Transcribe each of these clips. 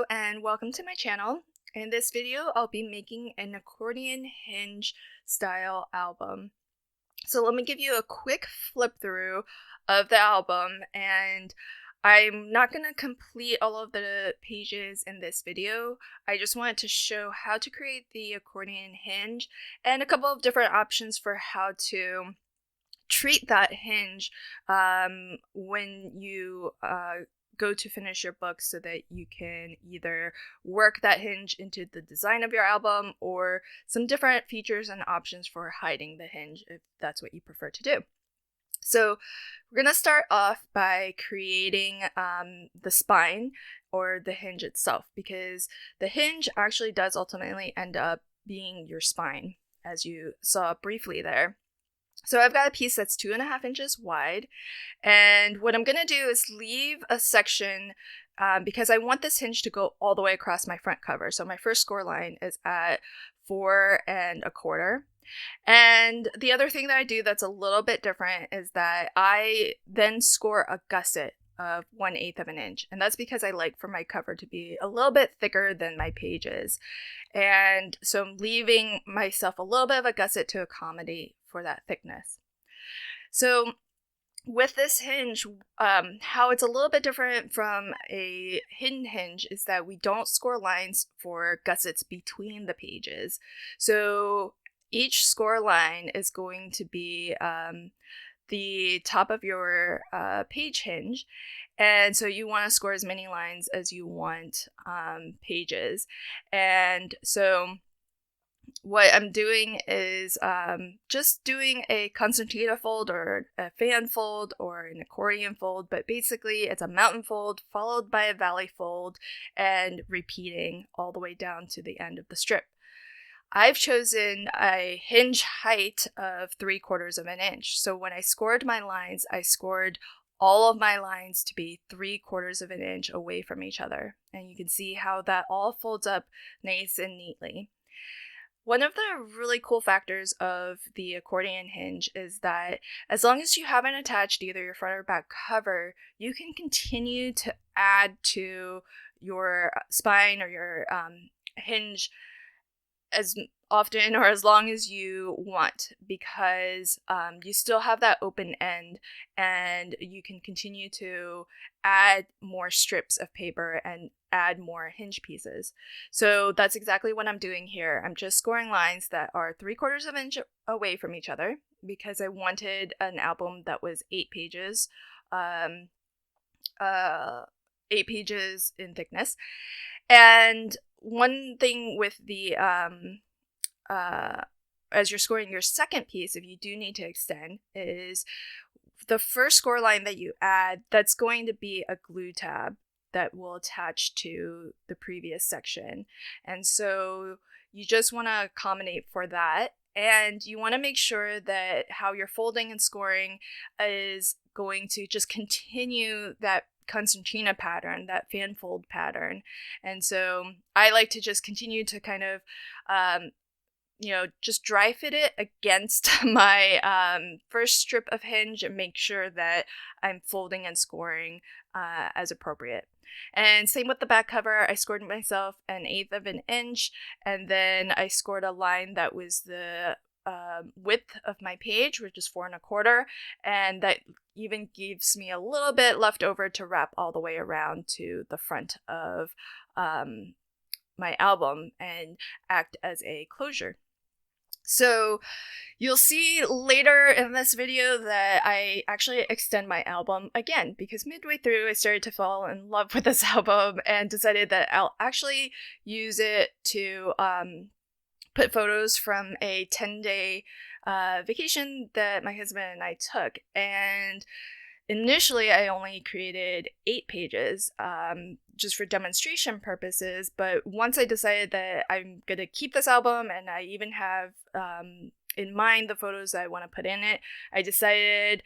Hello and welcome to my channel. In this video, I'll be making an accordion hinge style album. So let me give you a quick flip through of the album, and I'm not going to complete all of the pages in this video. I just wanted to show how to create the accordion hinge and a couple of different options for how to treat that hinge when you go to finish your book, so that you can either work that hinge into the design of your album or some different features and options for hiding the hinge if that's what you prefer to do. So we're going to start off by creating the spine or the hinge itself, because the hinge actually does ultimately end up being your spine, as you saw briefly there. So I've got a piece that's 2.5 inches wide, and what I'm going to do is leave a section because I want this hinge to go all the way across my front cover. So my first score line is at 4 1/4. And the other thing that I do that's a little bit different is that I then score a gusset of 1/8 of an inch. And that's because I like for my cover to be a little bit thicker than my pages. And so I'm leaving myself a little bit of a gusset to accommodate for that thickness. So with this hinge, how it's a little bit different from a hidden hinge is that we don't score lines for gussets between the pages. So each score line is going to be the top of your page hinge, and so you want to score as many lines as you want pages. And so what I'm doing is just doing a concertina fold or a fan fold or an accordion fold, but basically it's a mountain fold followed by a valley fold and repeating all the way down to the end of the strip. I've chosen a hinge height of 3/4 of an inch. So when I scored my lines, I scored all of my lines to be 3/4 of an inch away from each other. And you can see how that all folds up nice and neatly. One of the really cool factors of the accordion hinge is that as long as you haven't attached either your front or back cover, you can continue to add to your spine or your hinge as often or as long as you want, because you still have that open end and you can continue to add more strips of paper and add more hinge pieces. So that's exactly what I'm doing here. I'm just scoring lines that are 3/4 of an inch away from each other because I wanted an album that was 8 pages, 8 pages in thickness. And one thing with the as you're scoring your second piece, if you do need to extend, is the first score line that you add, that's going to be a glue tab that will attach to the previous section. And so you just want to accommodate for that. And you want to make sure that how you're folding and scoring is going to just continue that concertina pattern, that fan fold pattern. And so I like to just continue to kind of just dry fit it against my first strip of hinge and make sure that I'm folding and scoring as appropriate. And same with the back cover. I scored myself 1/8 of an inch, and then I scored a line that was the width of my page, which is 4 1/4, and that even gives me a little bit left over to wrap all the way around to the front of my album and act as a closure. So you'll see later in this video that I actually extend my album again, because midway through I started to fall in love with this album and decided that I'll actually use it to put photos from a 10-day vacation that my husband and I took. And initially I only created 8 pages just for demonstration purposes, but once I decided that I'm going to keep this album and I even have in mind the photos I want to put in it, I decided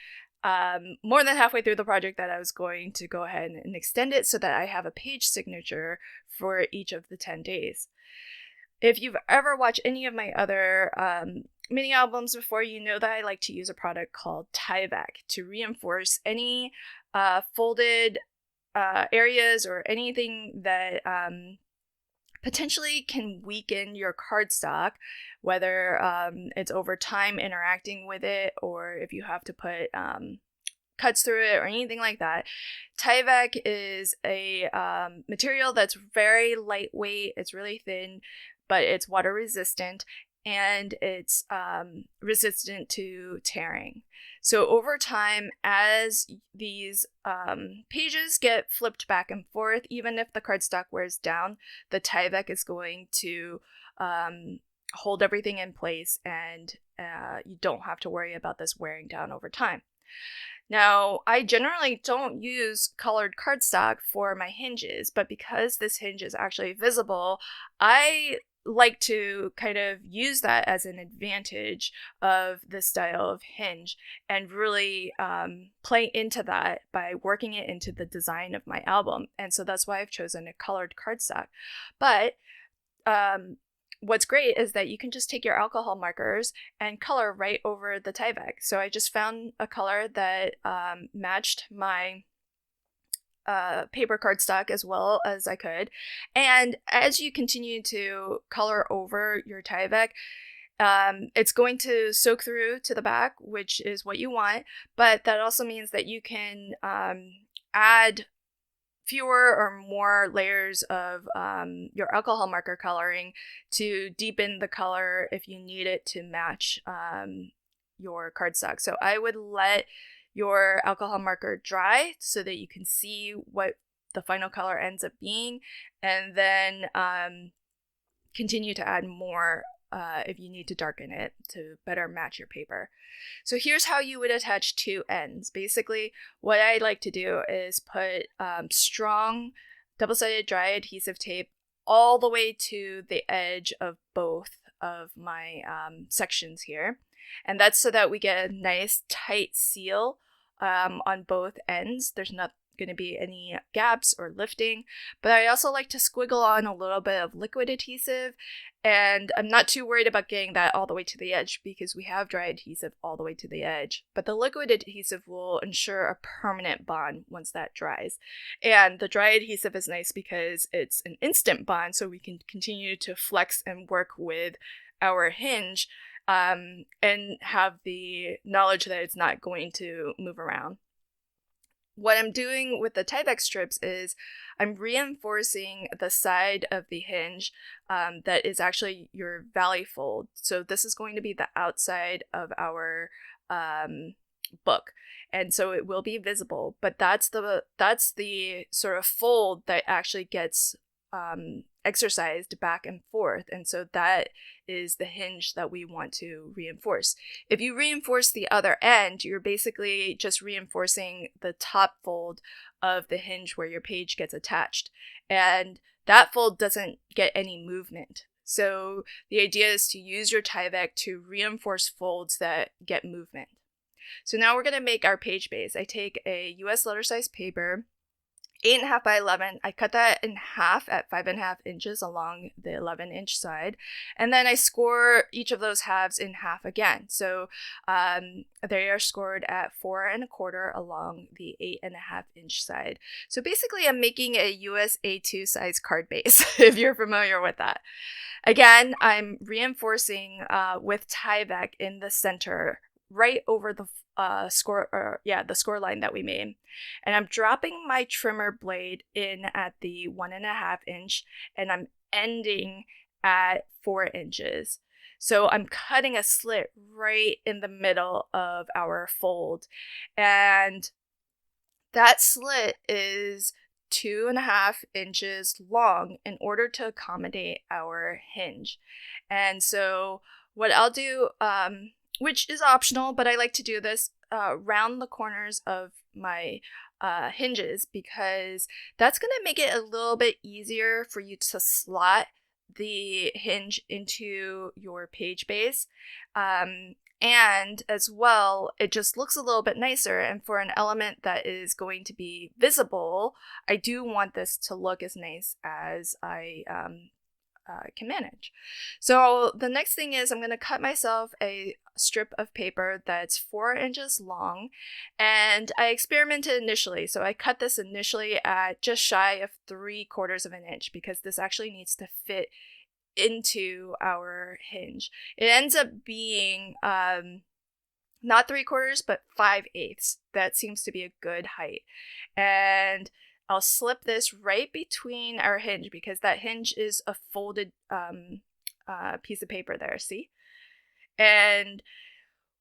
more than halfway through the project that I was going to go ahead and extend it so that I have a page signature for each of the 10 days. If you've ever watched any of my other mini albums before, you know that I like to use a product called Tyvek to reinforce any folded areas or anything that potentially can weaken your cardstock, whether it's over time interacting with it or if you have to put cuts through it or anything like that. Tyvek is a material that's very lightweight, it's really thin, but it's water resistant and it's resistant to tearing. So over time, as these pages get flipped back and forth, even if the cardstock wears down, the Tyvek is going to hold everything in place, and you don't have to worry about this wearing down over time. Now, I generally don't use colored cardstock for my hinges, but because this hinge is actually visible, I like to kind of use that as an advantage of this style of hinge and really play into that by working it into the design of my album. And so that's why I've chosen a colored cardstock. But what's great is that you can just take your alcohol markers and color right over the Tyvek. So I just found a color that matched my paper cardstock as well as I could. And as you continue to color over your Tyvek, it's going to soak through to the back, which is what you want, but that also means that you can add fewer or more layers of your alcohol marker coloring to deepen the color if you need it to match your cardstock. So I would let your alcohol marker dry so that you can see what the final color ends up being, and then continue to add more if you need to darken it to better match your paper. So here's how you would attach two ends. Basically, what I like to do is put strong double-sided dry adhesive tape all the way to the edge of both of my sections here. And that's so that we get a nice tight seal on both ends. There's not going to be any gaps or lifting, but I also like to squiggle on a little bit of liquid adhesive, and I'm not too worried about getting that all the way to the edge because we have dry adhesive all the way to the edge, but the liquid adhesive will ensure a permanent bond once that dries. And the dry adhesive is nice because it's an instant bond, so we can continue to flex and work with our hinge and have the knowledge that it's not going to move around. What I'm doing with the Tyvek strips is I'm reinforcing the side of the hinge that is actually your valley fold. So this is going to be the outside of our book, and so it will be visible, but that's the sort of fold that actually gets exercised back and forth, and so that is the hinge that we want to reinforce. If you reinforce the other end, you're basically just reinforcing the top fold of the hinge where your page gets attached, and that fold doesn't get any movement. So the idea is to use your Tyvek to reinforce folds that get movement. So now we're going to make our page base. I take a US letter size paper, 8.5 by 11. I cut that in half at 5.5 inches along the 11-inch side, and then I score each of those halves in half again. So they are scored at 4.25 along the 8.5-inch side. So basically, I'm making a US A2 size card base, if you're familiar with that. Again, I'm reinforcing with Tyvek in the center, right over the the score line that we made, and I'm dropping my trimmer blade in at the 1.5 inch, and I'm ending at 4 inches. So I'm cutting a slit right in the middle of our fold, and that slit is 2.5 inches long in order to accommodate our hinge. And so what I'll do, which is optional, but I like to do this, round the corners of my hinges, because that's going to make it a little bit easier for you to slot the hinge into your page base. And as well, it just looks a little bit nicer. And for an element that is going to be visible, I do want this to look as nice as I can manage. So the next thing is I'm going to cut myself a strip of paper that's 4 inches long, and I experimented initially. So I cut this initially at just shy of 3/4 of an inch because this actually needs to fit into our hinge. It ends up being not 3/4 but 5/8. That seems to be a good height. And I'll slip this right between our hinge because that hinge is a folded piece of paper there, see? And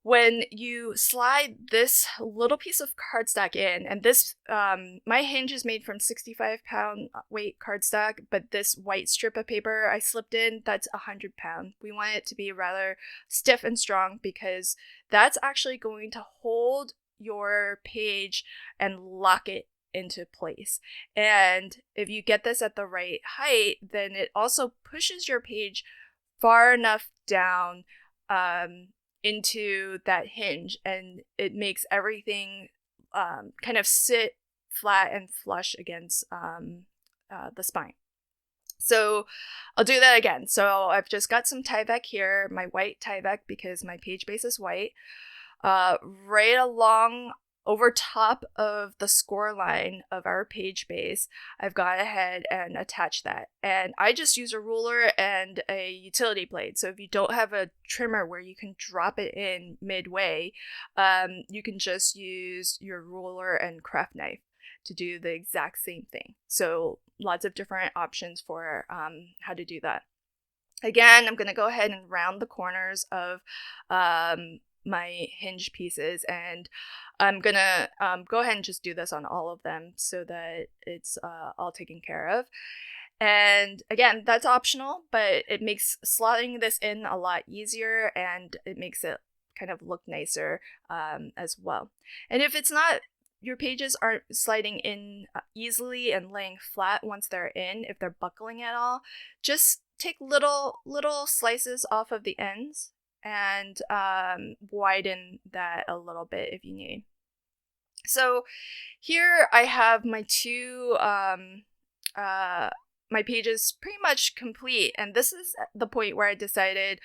when you slide this little piece of cardstock in, and this, my hinge is made from 65-pound weight cardstock, but this white strip of paper I slipped in, that's 100-pound. We want it to be rather stiff and strong because that's actually going to hold your page and lock it into place. And if you get this at the right height, then it also pushes your page far enough down into that hinge, and it makes everything kind of sit flat and flush against the spine. So I'll do that again. So I've just got some Tyvek here, my white Tyvek because my page base is white. Right along over top of the score line of our page base, I've gone ahead and attached that. And I just use a ruler and a utility blade. So if you don't have a trimmer where you can drop it in midway, you can just use your ruler and craft knife to do the exact same thing. So lots of different options for how to do that. Again, I'm going to go ahead and round the corners of my hinge pieces, and I'm gonna go ahead and just do this on all of them so that it's all taken care of. And again, that's optional, but it makes slotting this in a lot easier, and it makes it kind of look nicer as well. And if it's not, your pages aren't sliding in easily and laying flat once they're in, if they're buckling at all, just take little slices off of the ends and widen that a little bit if you need. So here I have my two my pages pretty much complete, and this is the point where I decided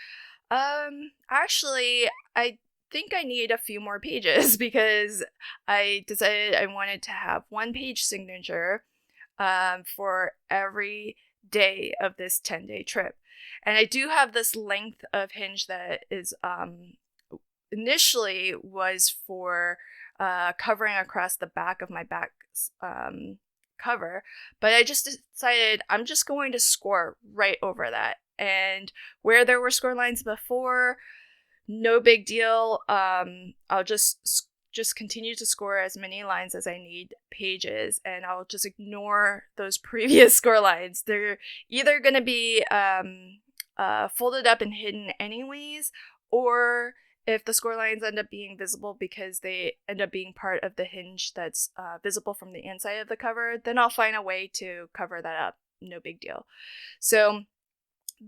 actually I think I need a few more pages because I decided I wanted to have one page signature for every day of this 10-day trip. And I do have this length of hinge that is initially was for covering across the back of my back cover, but I just decided I'm just going to score right over that. And where there were score lines before, no big deal. I'll just continue to score as many lines as I need pages, and I'll just ignore those previous score lines. They're either going to be folded up and hidden anyways, or if the score lines end up being visible because they end up being part of the hinge that's visible from the inside of the cover, then I'll find a way to cover that up. No big deal. So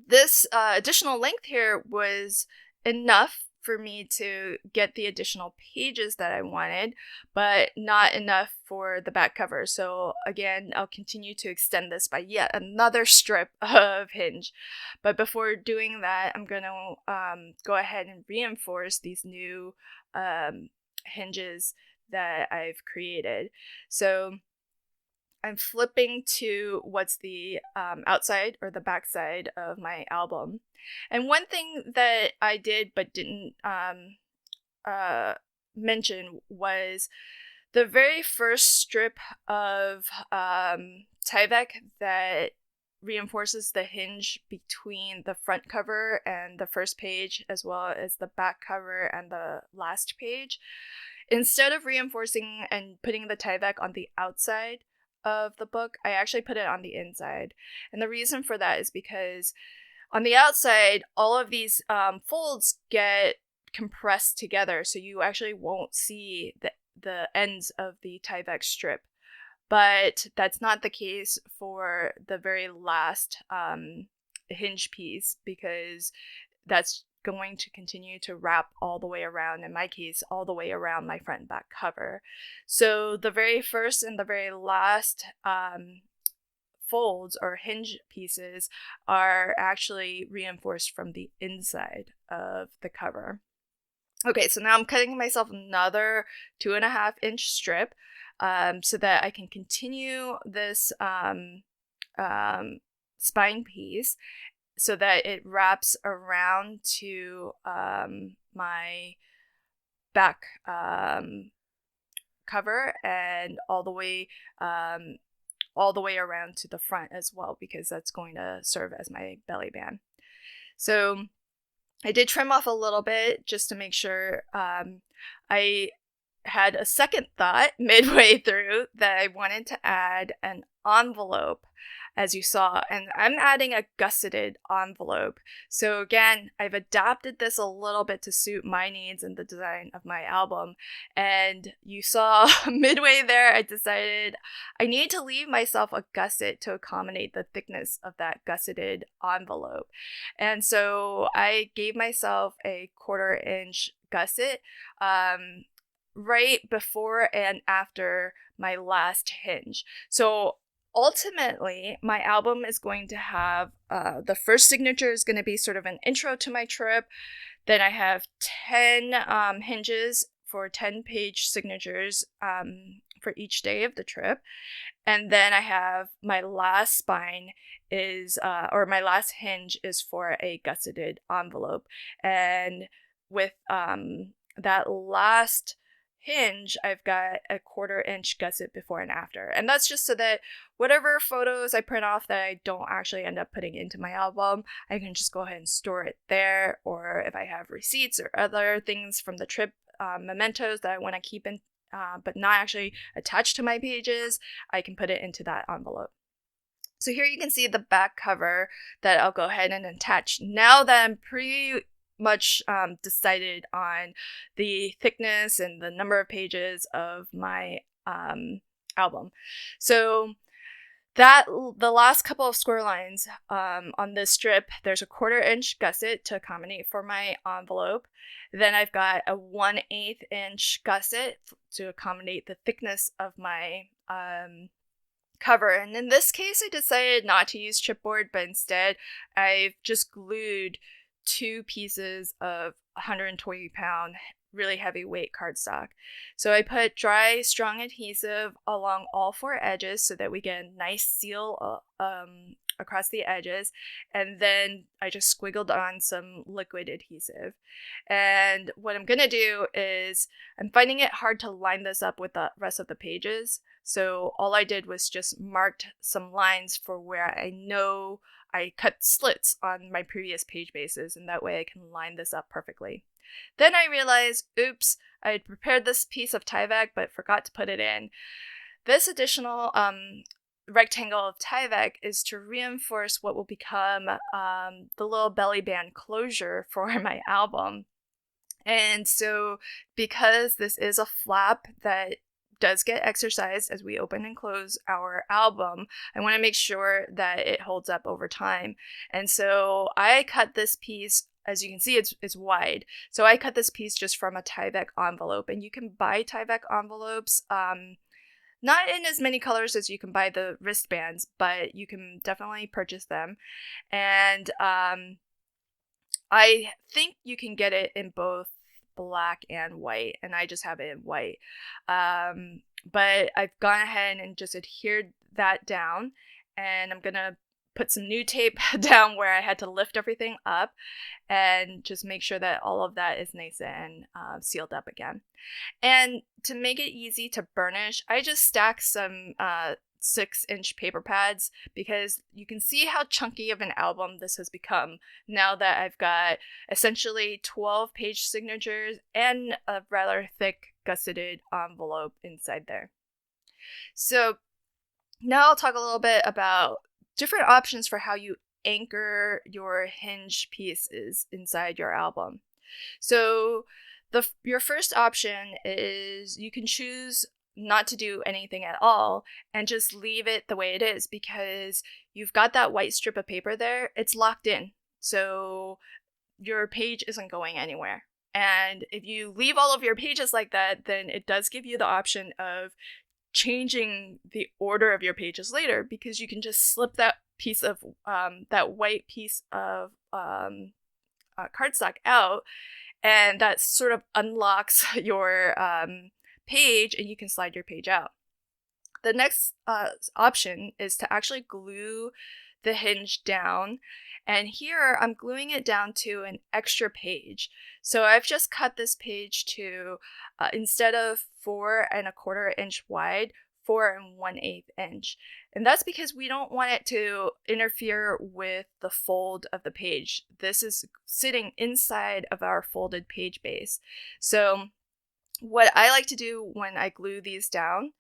this additional length here was enough for me to get the additional pages that I wanted, but not enough for the back cover. So again, I'll continue to extend this by yet another strip of hinge. But before doing that, I'm going to go ahead and reinforce these new hinges that I've created. So I'm flipping to what's the outside or the back side of my album. And one thing that I did but didn't mention was the very first strip of Tyvek that reinforces the hinge between the front cover and the first page, as well as the back cover and the last page. Instead of reinforcing and putting the Tyvek on the outside of the book, I actually put it on the inside. And the reason for that is because on the outside, all of these folds get compressed together, so you actually won't see the ends of the Tyvek strip. But that's not the case for the very last hinge piece, because that's going to continue to wrap all the way around, in my case, all the way around my front and back cover. So the very first and the very last folds or hinge pieces are actually reinforced from the inside of the cover. Okay, so now I'm cutting myself another 2.5-inch strip so that I can continue this spine piece so that it wraps around to my back cover and all the way around to the front as well, because that's going to serve as my belly band. So I did trim off a little bit just to make sure. I had a second thought midway through that I wanted to add an envelope, as you saw, and I'm adding a gusseted envelope. So again, I've adapted this a little bit to suit my needs and the design of my album. And you saw midway there, I decided I need to leave myself a gusset to accommodate the thickness of that gusseted envelope. And so I gave myself a 1/4-inch gusset right before and after my last hinge. So ultimately, my album is going to have the first signature is going to be sort of an intro to my trip. Then I have 10 hinges for 10-page signatures for each day of the trip. And then I have my last spine is, or my last hinge is for a gusseted envelope. And with that last hinge, I've got a 1/4-inch gusset before and after. And that's just so that whatever photos I print off that I don't actually end up putting into my album, I can just go ahead and store it there. Or if I have receipts or other things from the trip, mementos that I want to keep in, but not actually attached to my pages, I can put it into that envelope. So here you can see the back cover that I'll go ahead and attach now that I'm pretty much decided on the thickness and the number of pages of my album. So that the last couple of square lines on this strip, there's a 1/4-inch gusset to accommodate for my envelope. Then I've got a 1/8-inch gusset to accommodate the thickness of my cover. And in this case, I decided not to use chipboard, but instead I've just glued 2 pieces of 120-pound really heavyweight cardstock. So I put dry, strong adhesive along all 4 edges so that we get a nice seal across the edges. And then I just squiggled on some liquid adhesive. And what I'm going to do is, I'm finding it hard to line this up with the rest of the pages. So all I did was just marked some lines for where I know I cut slits on my previous page bases, and that way I can line this up perfectly. Then I realized, oops, I had prepared this piece of Tyvek but forgot to put it in. This additional rectangle of Tyvek is to reinforce what will become the little belly band closure for my album. And so because this is a flap that does get exercised as we open and close our album, I want to make sure that it holds up over time. And so I cut this piece, as you can see, it's wide. So I cut this piece just from a Tyvek envelope, and you can buy Tyvek envelopes, not in as many colors as you can buy the wristbands, but you can definitely purchase them. And I think you can get it in both black and white, and I just have it in white. But I've gone ahead and just adhered that down, and I'm gonna put some new tape down where I had to lift everything up and just make sure that all of that is nice and sealed up again. And to make it easy to burnish, I just stacked some 6-inch paper pads, because you can see how chunky of an album this has become now that I've got essentially 12-page signatures and a rather thick gusseted envelope inside there. So now I'll talk a little bit about different options for how you anchor your hinge pieces inside your album. So your first option is you can choose not to do anything at all and just leave it the way it is, because you've got that white strip of paper there. It's locked in, so your page isn't going anywhere. And if you leave all of your pages like that, then it does give you the option of changing the order of your pages later, because you can just slip that piece of that white piece of cardstock out, and that sort of unlocks your page, and you can slide your page out. The next option is to actually glue the hinge down, and here I'm gluing it down to an extra page. So I've just cut this page to, instead of 4¼ inch wide, 4 1/8 inch. And that's because we don't want it to interfere with the fold of the page. This is sitting inside of our folded page base. So what I like to do when I glue these down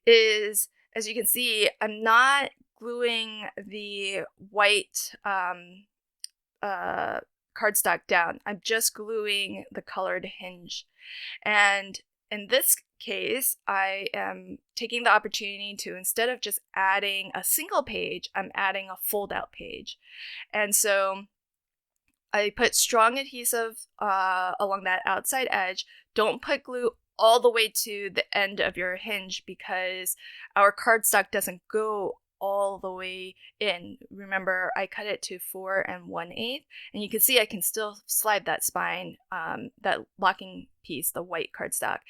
is, as you can see, I'm not gluing the white cardstock down. I'm just gluing the colored hinge. And in this case, I am taking the opportunity to, instead of just adding a single page, I'm adding a fold out page. And so I put strong adhesive along that outside edge. Don't put glue all the way to the end of your hinge, because our cardstock doesn't go all the way in. Remember, I cut it to 4 1/8, and you can see I can still slide that spine, that locking piece, the white cardstock,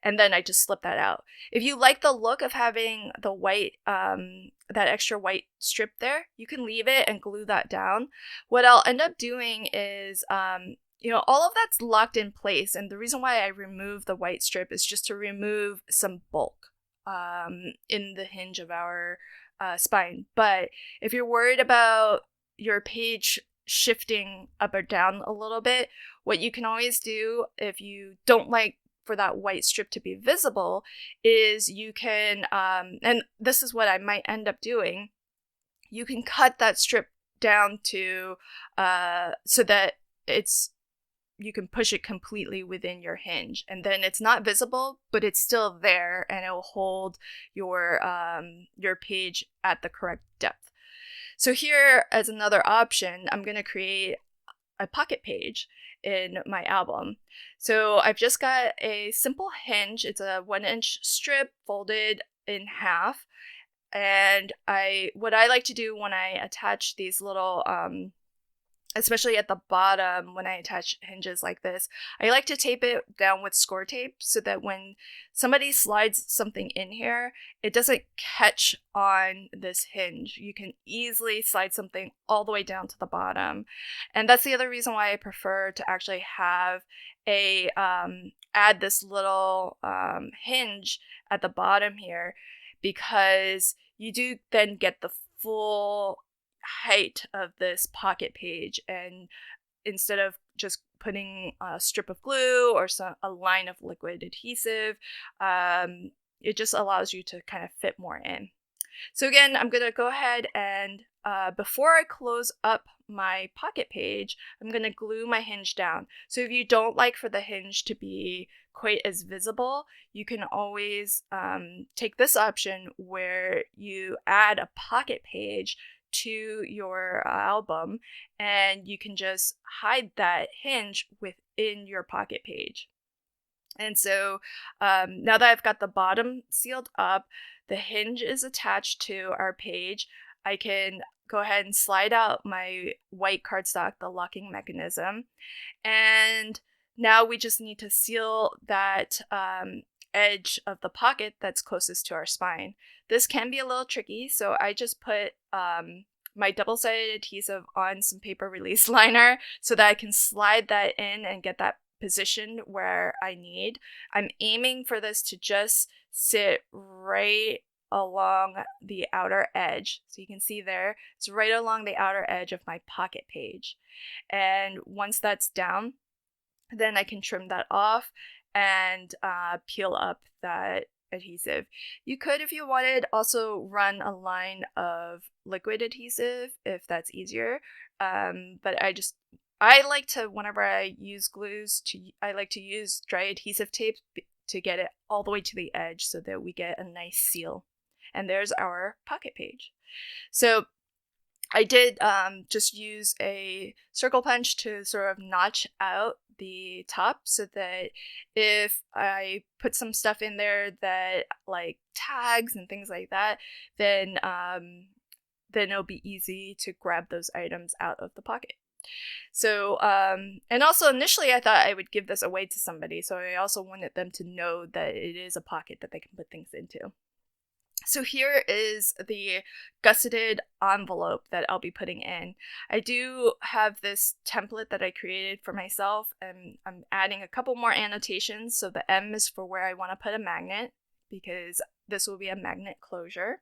and then I just slip that out. If you like the look of having the white, that extra white strip there, you can leave it and glue that down. What I'll end up doing is, all of that's locked in place, and the reason why I remove the white strip is just to remove some bulk in the hinge of our spine. But if you're worried about your page shifting up or down a little bit, what you can always do, if you don't like for that white strip to be visible, is you can, and this is what I might end up doing, you can cut that strip down to, so that you can push it completely within your hinge, and then it's not visible, but it's still there, and it will hold your page at the correct depth. So here, as another option, I'm going to create a pocket page in my album. So I've just got a simple hinge. It's a 1-inch strip folded in half, and what I like to do when I attach these little especially at the bottom, when I attach hinges like this, I like to tape it down with score tape, so that when somebody slides something in here, it doesn't catch on this hinge. You can easily slide something all the way down to the bottom. And that's the other reason why I prefer to actually have add this little hinge at the bottom here, because you do then get the full height of this pocket page, and instead of just putting a strip of glue or a line of liquid adhesive, it just allows you to kind of fit more in. So again, I'm going to go ahead and before I close up my pocket page, I'm going to glue my hinge down. So if you don't like for the hinge to be quite as visible, you can always take this option where you add a pocket page to your album, and you can just hide that hinge within your pocket page. And so now that I've got the bottom sealed up, the hinge is attached to our page, I can go ahead and slide out my white cardstock, the locking mechanism, and now we just need to seal that edge of the pocket that's closest to our spine. This can be a little tricky, so I just put my double-sided adhesive on some paper release liner so that I can slide that in and get that positioned where I need. I'm aiming for this to just sit right along the outer edge. So you can see there, it's right along the outer edge of my pocket page. And once that's down, then I can trim that off and peel up that adhesive. You could, if you wanted, also run a line of liquid adhesive if that's easier. But I like to, whenever I use glues, I like to use dry adhesive tape to get it all the way to the edge so that we get a nice seal. And there's our pocket page. So I did just use a circle punch to sort of notch out the top so that if I put some stuff in there that like tags and things like that, then it'll be easy to grab those items out of the pocket. So, and also initially I thought I would give this away to somebody, so I also wanted them to know that it is a pocket that they can put things into. So here is the gusseted envelope that I'll be putting in. I do have this template that I created for myself, and I'm adding a couple more annotations. So the M is for where I want to put a magnet, because this will be a magnet closure.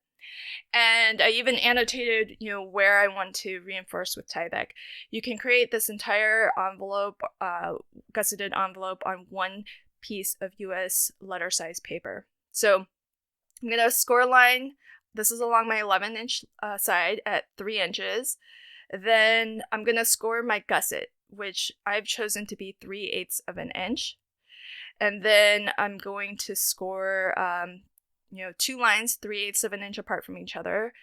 And I even annotated, where I want to reinforce with Tyvek. You can create this entire envelope, gusseted envelope, on one piece of US letter size paper. So I'm going to score a line. This is along my 11-inch side at 3 inches. Then I'm going to score my gusset, which I've chosen to be 3/8 of an inch. And then I'm going to score, 2 lines 3/8 of an inch apart from each other.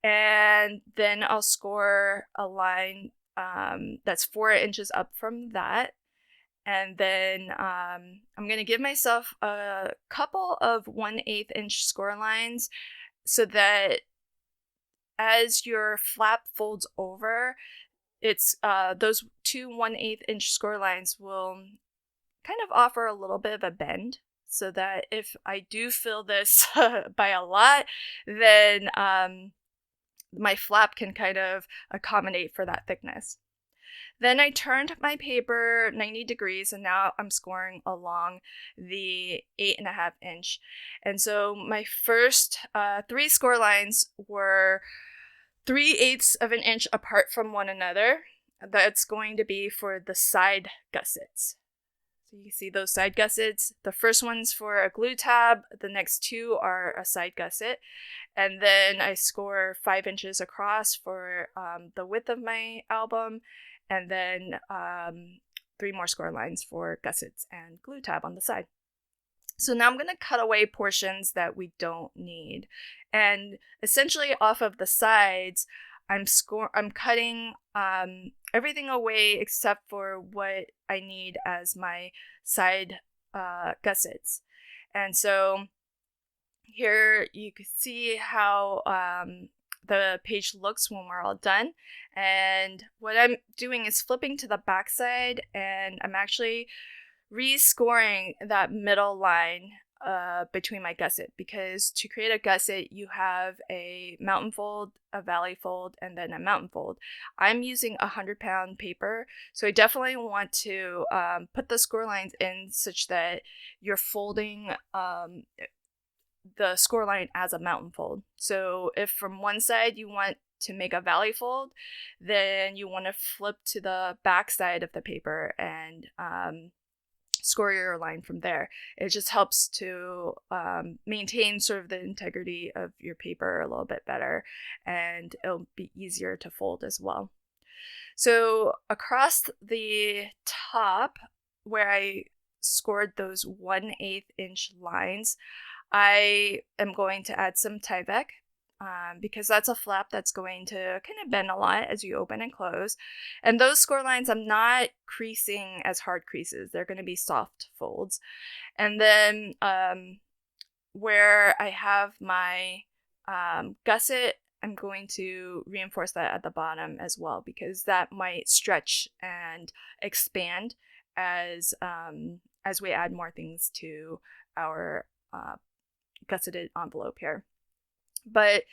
And then I'll score a line that's 4 inches up from that. And then I'm going to give myself a couple of 1/8 inch score lines so that as your flap folds over, it's those 2 1/8 inch score lines will kind of offer a little bit of a bend, so that if I do fill this by a lot, then my flap can kind of accommodate for that thickness. Then I turned my paper 90 degrees, and now I'm scoring along the 8.5 inch. And so my first 3 score lines were 3/8 of an inch apart from one another. That's going to be for the side gussets. So you can see those side gussets. The first one's for a glue tab. The next 2 are a side gusset. And then I score 5 inches across for the width of my album. And then 3 more score lines for gussets and glue tab on the side. So now I'm going to cut away portions that we don't need. And essentially off of the sides, I'm cutting everything away except for what I need as my side gussets. And so here you can see how the page looks when we're all done. And what I'm doing is flipping to the back side, and I'm actually rescoring that middle line between my gusset, because to create a gusset you have a mountain fold, a valley fold, and then a mountain fold. I'm using 100-pound paper, so I definitely want to put the score lines in such that you're folding the score line as a mountain fold. So if from one side you want to make a valley fold, then you want to flip to the back side of the paper and score your line from there. It just helps to maintain sort of the integrity of your paper a little bit better, and it'll be easier to fold as well. So across the top where I scored those 1/8 inch lines, I am going to add some Tyvek because that's a flap that's going to kind of bend a lot as you open and close. And those score lines, I'm not creasing as hard creases. They're going to be soft folds. And then where I have my gusset, I'm going to reinforce that at the bottom as well, because that might stretch and expand as we add more things to our gusseted envelope here. But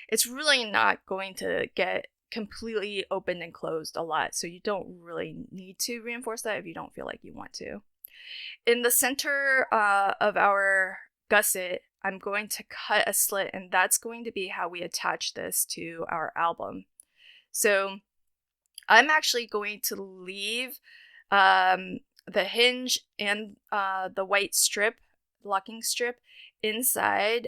it's really not going to get completely opened and closed a lot, so you don't really need to reinforce that if you don't feel like you want to. In the center of our gusset, I'm going to cut a slit, and that's going to be how we attach this to our album. So I'm actually going to leave the hinge and the white strip, locking strip, inside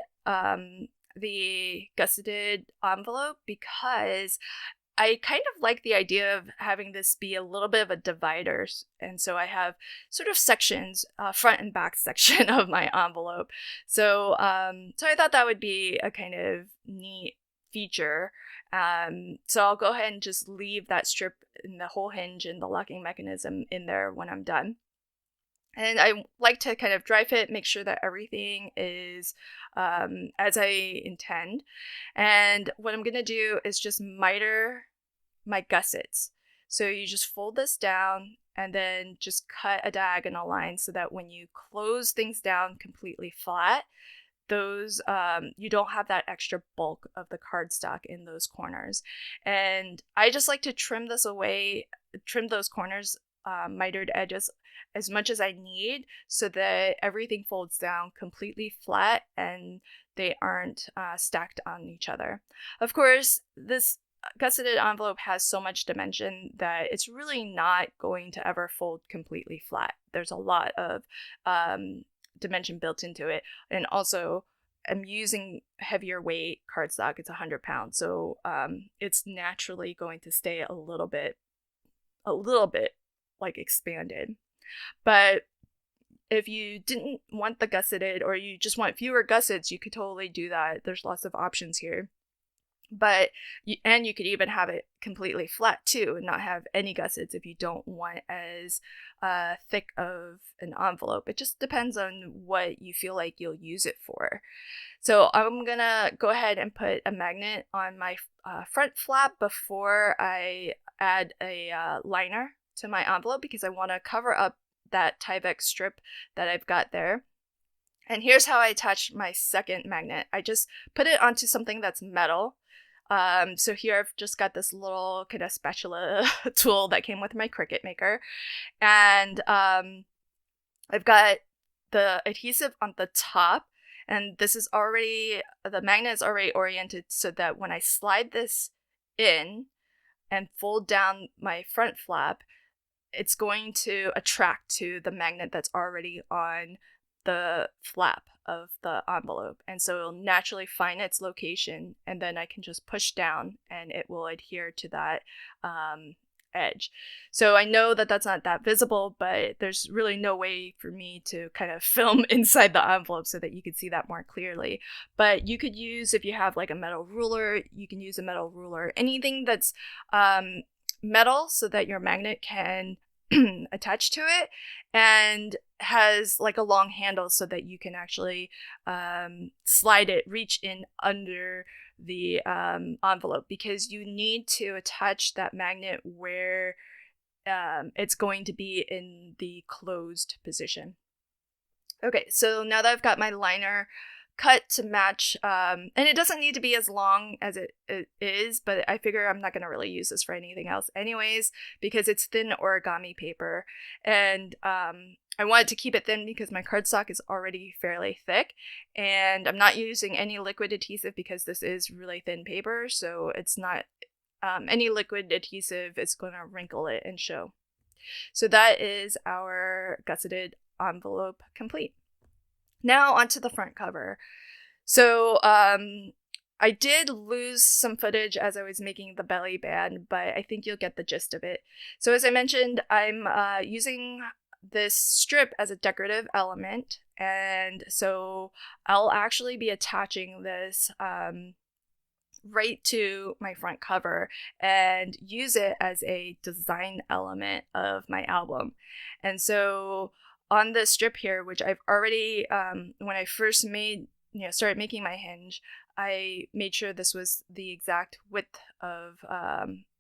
the gusseted envelope, because I kind of like the idea of having this be a little bit of a divider. And so I have sort of sections, front and back section of my envelope. So I thought that would be a kind of neat feature. So I'll go ahead and just leave that strip in the whole hinge and the locking mechanism in there when I'm done. And I like to kind of dry fit, make sure that everything is as I intend. And what I'm going to do is just miter my gussets. So you just fold this down and then just cut a diagonal line so that when you close things down completely flat, those you don't have that extra bulk of the cardstock in those corners. And I just like to trim this away, trim those corners, mitered edges as much as I need so that everything folds down completely flat and they aren't stacked on each other. Of course, this gusseted envelope has so much dimension that it's really not going to ever fold completely flat. There's a lot of dimension built into it. And also, I'm using heavier weight cardstock. It's 100 pounds. So it's naturally going to stay a little bit like expanded. But if you didn't want the gusseted or you just want fewer gussets, you could totally do that. There's lots of options here. But you could even have it completely flat too and not have any gussets if you don't want as thick of an envelope. It just depends on what you feel like you'll use it for. So I'm gonna go ahead and put a magnet on my front flap before I add a liner to my envelope because I want to cover up that Tyvek strip that I've got there. And here's how I attach my second magnet. I just put it onto something that's metal. So here I've just got this little kind of spatula tool that came with my Cricut maker. And I've got the adhesive on the top. And this is already, the magnet is already oriented so that when I slide this in and fold down my front flap, it's going to attract to the magnet that's already on the flap of the envelope. And so it'll naturally find its location, and then I can just push down and it will adhere to that edge. So I know that that's not that visible, but there's really no way for me to kind of film inside the envelope so that you could see that more clearly. But you could use, if you have like a metal ruler, you can use a metal ruler, anything that's metal so that your magnet can attach to it and has like a long handle so that you can actually slide it, reach in under the envelope, because you need to attach that magnet where it's going to be in the closed position. Okay, so now that I've got my liner cut to match, and it doesn't need to be as long as it is, but I figure I'm not going to really use this for anything else anyways because it's thin origami paper, and I wanted to keep it thin because my cardstock is already fairly thick, and I'm not using any liquid adhesive because this is really thin paper, so it's not any liquid adhesive is going to wrinkle it and show. So that is our gusseted envelope complete. Now onto the front cover. So I did lose some footage as I was making the belly band, but I think you'll get the gist of it. So as I mentioned, I'm using this strip as a decorative element, and so I'll actually be attaching this right to my front cover and use it as a design element of my album. And so on this strip here, which I've already, when I first started making my hinge, I made sure this was the exact width of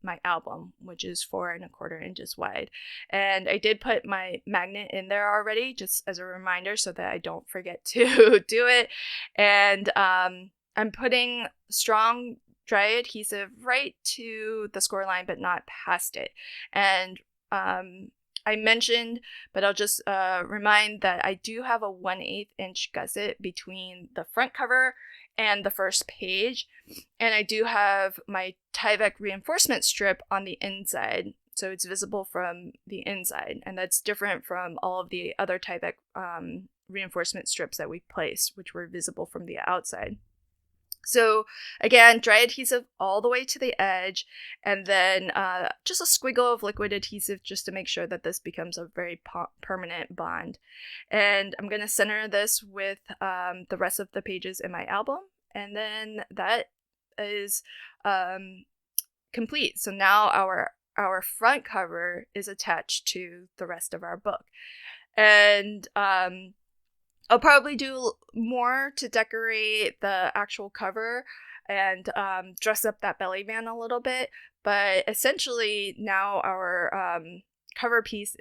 my album, which is 4¼ inches wide. And I did put my magnet in there already, just as a reminder so that I don't forget to do it. And I'm putting strong dry adhesive right to the score line, but not past it. And I mentioned, but I'll just remind that I do have a 1/8 inch gusset between the front cover and the first page. And I do have my Tyvek reinforcement strip on the inside, so it's visible from the inside. And that's different from all of the other Tyvek reinforcement strips that we placed, which were visible from the outside. So again, dry adhesive all the way to the edge, and then just a squiggle of liquid adhesive just to make sure that this becomes a very permanent bond. And I'm going to center this with the rest of the pages in my album, and then that is complete. So now our front cover is attached to the rest of our book. And I'll probably do more to decorate the actual cover and dress up that belly band a little bit. But essentially now our cover piece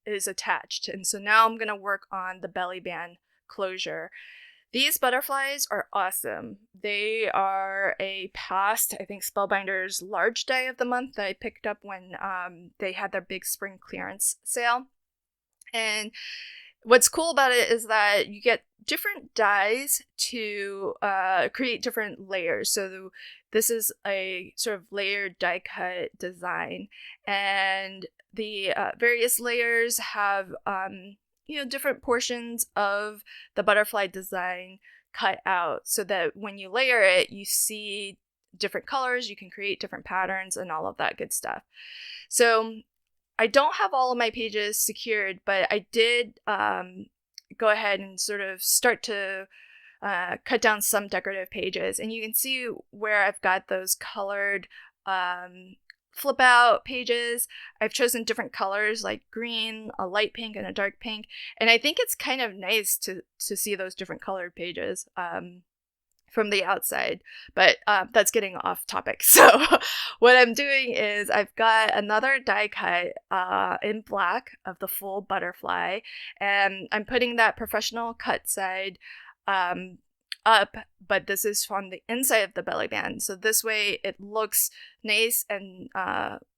is attached. And so now I'm going to work on the belly band closure. These butterflies are awesome. They are a past, I think, Spellbinder's large die of the month that I picked up when they had their big spring clearance sale. And what's cool about it is that you get different dies to create different layers. So this is a sort of layered die cut design, and the various layers have different portions of the butterfly design cut out, so that when you layer it, you see different colors, you can create different patterns and all of that good stuff. So I don't have all of my pages secured, but I did go ahead and sort of start to cut down some decorative pages. And you can see where I've got those colored flip out pages. I've chosen different colors like green, a light pink, and a dark pink. And I think it's kind of nice to see those different colored pages from the outside, but that's getting off topic. So what I'm doing is I've got another die cut in black of the full butterfly, and I'm putting that professional cut side up, but this is from the inside of the belly band. So this way it looks nice and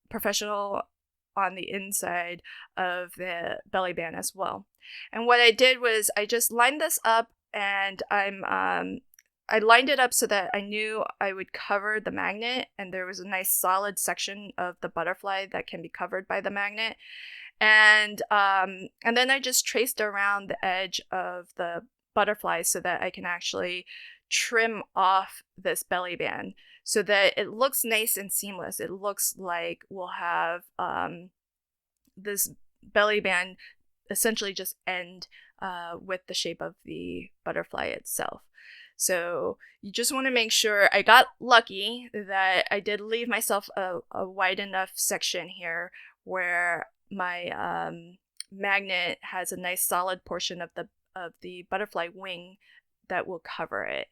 professional on the inside of the belly band as well. And what I did was I just lined this up, and I lined it up so that I knew I would cover the magnet, and there was a nice solid section of the butterfly that can be covered by the magnet. And then I just traced around the edge of the butterfly so that I can actually trim off this belly band so that it looks nice and seamless. It looks like we'll have this belly band essentially just end with the shape of the butterfly itself. So you just want to make sure. I got lucky that I did leave myself a wide enough section here where my magnet has a nice solid portion of the butterfly wing that will cover it.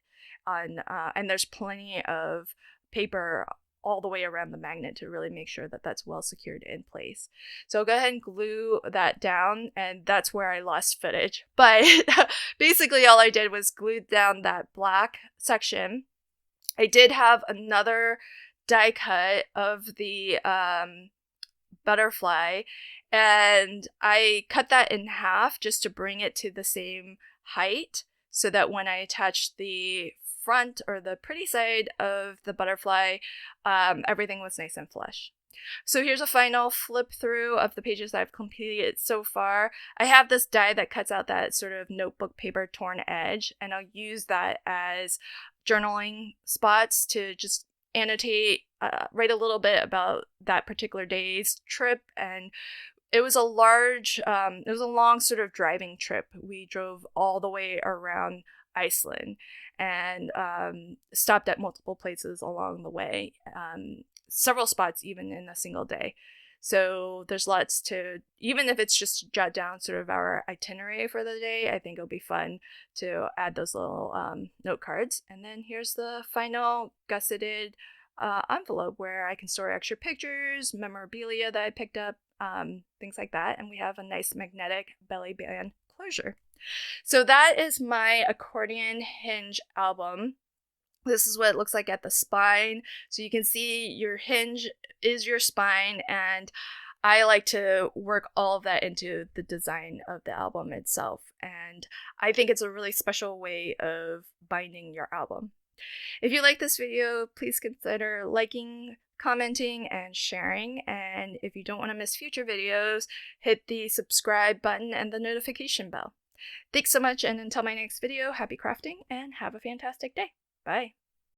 And there's plenty of paper all the way around the magnet to really make sure that that's well secured in place. So I'll go ahead and glue that down, and that's where I lost footage. But basically all I did was glue down that black section. I did have another die cut of the butterfly, and I cut that in half just to bring it to the same height so that when I attached the front or the pretty side of the butterfly, everything was nice and flush. So here's a final flip through of the pages that I've completed so far. I have this die that cuts out that sort of notebook paper torn edge, and I'll use that as journaling spots to just annotate, write a little bit about that particular day's trip. And it was a long sort of driving trip. We drove all the way around Iceland and stopped at multiple places along the way, several spots even in a single day. So there's lots to, even if it's just to jot down sort of our itinerary for the day, I think it'll be fun to add those little note cards. And then here's the final gusseted envelope where I can store extra pictures, memorabilia that I picked up, things like that. And we have a nice magnetic belly band closure. So that is my accordion hinge album. This is what it looks like at the spine. So you can see your hinge is your spine, and I like to work all of that into the design of the album itself. And I think it's a really special way of binding your album. If you like this video, please consider liking, commenting, and sharing. And if you don't want to miss future videos, hit the subscribe button and the notification bell. Thanks so much, and until my next video, happy crafting and have a fantastic day. Bye.